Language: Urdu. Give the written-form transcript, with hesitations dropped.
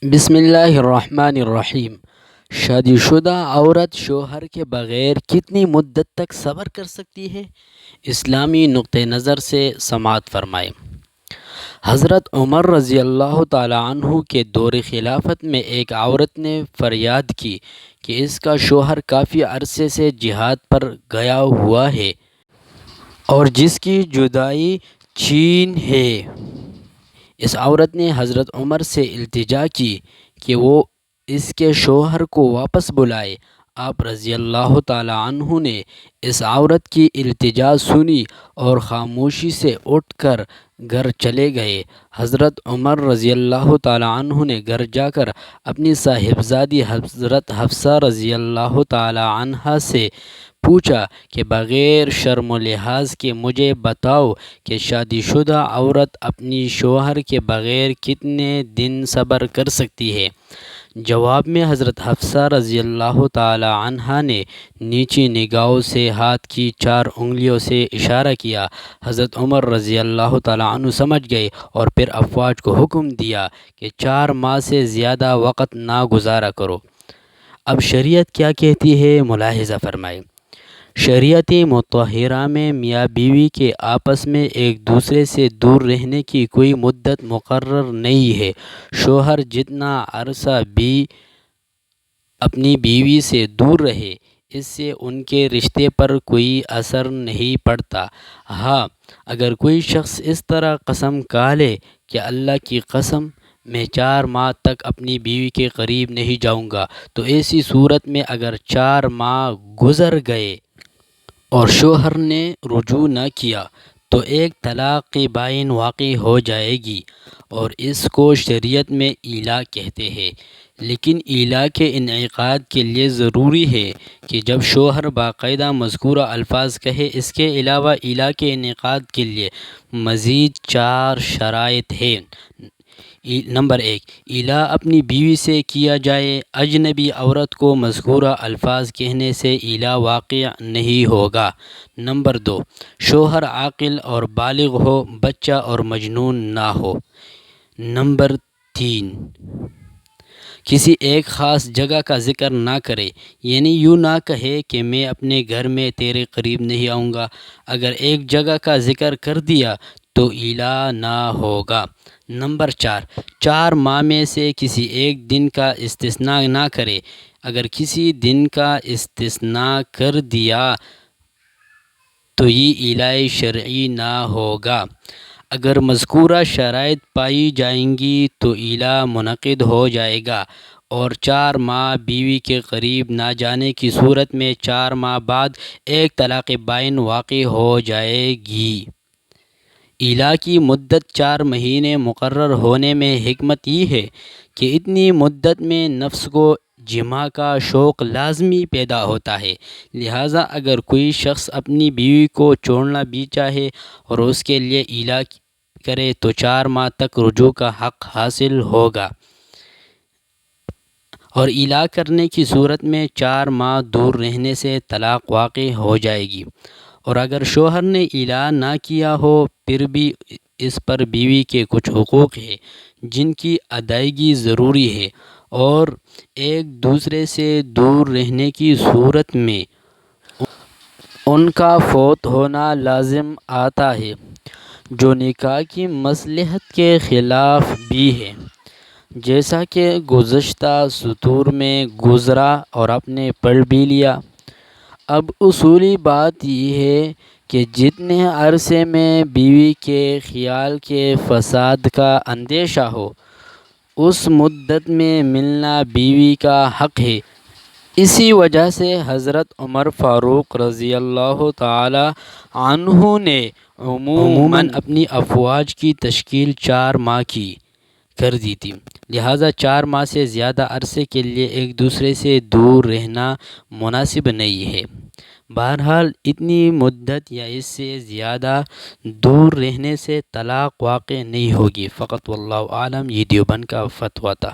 بسم اللہ الرحمن الرحیم۔ شادی شدہ عورت شوہر کے بغیر کتنی مدت تک صبر کر سکتی ہے؟ اسلامی نقطہ نظر سے سماعت فرمائیں۔ حضرت عمر رضی اللہ تعالی عنہ کے دور خلافت میں ایک عورت نے فریاد کی کہ اس کا شوہر کافی عرصے سے جہاد پر گیا ہوا ہے اور جس کی جدائی چھین ہے۔ اس عورت نے حضرت عمر سے التجا کی کہ وہ اس کے شوہر کو واپس بلائے۔ آپ رضی اللہ تعالی عنہ نے اس عورت کی التجا سنی اور خاموشی سے اٹھ کر گھر چلے گئے۔ حضرت عمر رضی اللہ تعالی عنہ نے گھر جا کر اپنی صاحبزادی حضرت حفصہ رضی اللہ تعالی عنہا سے پوچھا کہ بغیر شرم و لحاظ کے مجھے بتاؤ کہ شادی شدہ عورت اپنی شوہر کے بغیر کتنے دن صبر کر سکتی ہے؟ جواب میں حضرت حفصہ رضی اللہ تعالی عنہا نے نیچی نگاہوں سے ہاتھ کی 4 انگلیوں سے اشارہ کیا۔ حضرت عمر رضی اللہ تعالی عنہ سمجھ گئے اور پھر افواج کو حکم دیا کہ 4 ماہ سے زیادہ وقت نہ گزارا کرو۔ اب شریعت کیا کہتی ہے، ملاحظہ فرمائیں۔ شریعت مطہرہ میں میاں بیوی کے آپس میں ایک دوسرے سے دور رہنے کی کوئی مدت مقرر نہیں ہے۔ شوہر جتنا عرصہ بھی اپنی بیوی سے دور رہے، اس سے ان کے رشتے پر کوئی اثر نہیں پڑتا۔ ہاں، اگر کوئی شخص اس طرح قسم کھا لے کہ اللہ کی قسم میں 4 ماہ تک اپنی بیوی کے قریب نہیں جاؤں گا، تو ایسی صورت میں اگر 4 ماہ گزر گئے اور شوہر نے رجوع نہ کیا تو ایک طلاق بائن واقع ہو جائے گی اور اس کو شریعت میں ایلا کہتے ہیں۔ لیکن ایلا کے انعقاد کے لیے ضروری ہے کہ جب شوہر باقاعدہ مذکورہ الفاظ کہے۔ اس کے علاوہ ایلا کے انعقاد کے لیے مزید 4 شرائط ہیں۔ نمبر 1، ایلا اپنی بیوی سے کیا جائے۔ اجنبی عورت کو مذکورہ الفاظ کہنے سے ایلا واقع نہیں ہوگا۔ نمبر 2، شوہر عاقل اور بالغ ہو، بچہ اور مجنون نہ ہو۔ نمبر 3، کسی ایک خاص جگہ کا ذکر نہ کرے، یعنی یوں نہ کہے کہ میں اپنے گھر میں تیرے قریب نہیں آؤں گا۔ اگر ایک جگہ کا ذکر کر دیا تو ایلا نہ ہوگا۔ نمبر 4، 4 ماہ میں سے کسی ایک دن کا استثناء نہ کرے۔ اگر کسی دن کا استثناء کر دیا تو یہ ایلا شرعی نہ ہوگا۔ اگر مذکورہ شرائط پائی جائیں گی تو ایلا منعقد ہو جائے گا اور 4 ماہ بیوی کے قریب نہ جانے کی صورت میں 4 ماہ بعد ایک طلاق بائن واقع ہو جائے گی۔ ایلا کی مدت 4 مہینے مقرر ہونے میں حکمت یہ ہے کہ اتنی مدت میں نفس کو جماع کا شوق لازمی پیدا ہوتا ہے، لہٰذا اگر کوئی شخص اپنی بیوی کو چھوڑنا بھی چاہے اور اس کے لیے ایلا کرے تو 4 ماہ تک رجوع کا حق حاصل ہوگا، اور ایلا کرنے کی صورت میں 4 ماہ دور رہنے سے طلاق واقع ہو جائے گی۔ اور اگر شوہر نے ایلا نہ کیا ہو پھر بھی اس پر بیوی کے کچھ حقوق ہیں جن کی ادائیگی ضروری ہے، اور ایک دوسرے سے دور رہنے کی صورت میں ان کا فوت ہونا لازم آتا ہے، جو نکاح کی مصلحت کے خلاف بھی ہے، جیسا کہ گزشتہ سطور میں گزرا اور آپ نے پڑھ بھی لیا۔ اب اصولی بات یہ ہے کہ جتنے عرصے میں بیوی کے خیال کے فساد کا اندیشہ ہو، اس مدت میں ملنا بیوی کا حق ہے۔ اسی وجہ سے حضرت عمر فاروق رضی اللہ تعالی عنہ نے عموماً اپنی افواج کی تشکیل 4 ماہ کی کر دی تھی، لہٰذا 4 ماہ سے زیادہ عرصے کے لیے ایک دوسرے سے دور رہنا مناسب نہیں ہے۔ بہرحال اتنی مدت یا اس سے زیادہ دور رہنے سے طلاق واقع نہیں ہوگی۔ فقط واللہ اعلم۔ یہ دیوبند کا فتویٰ تھا۔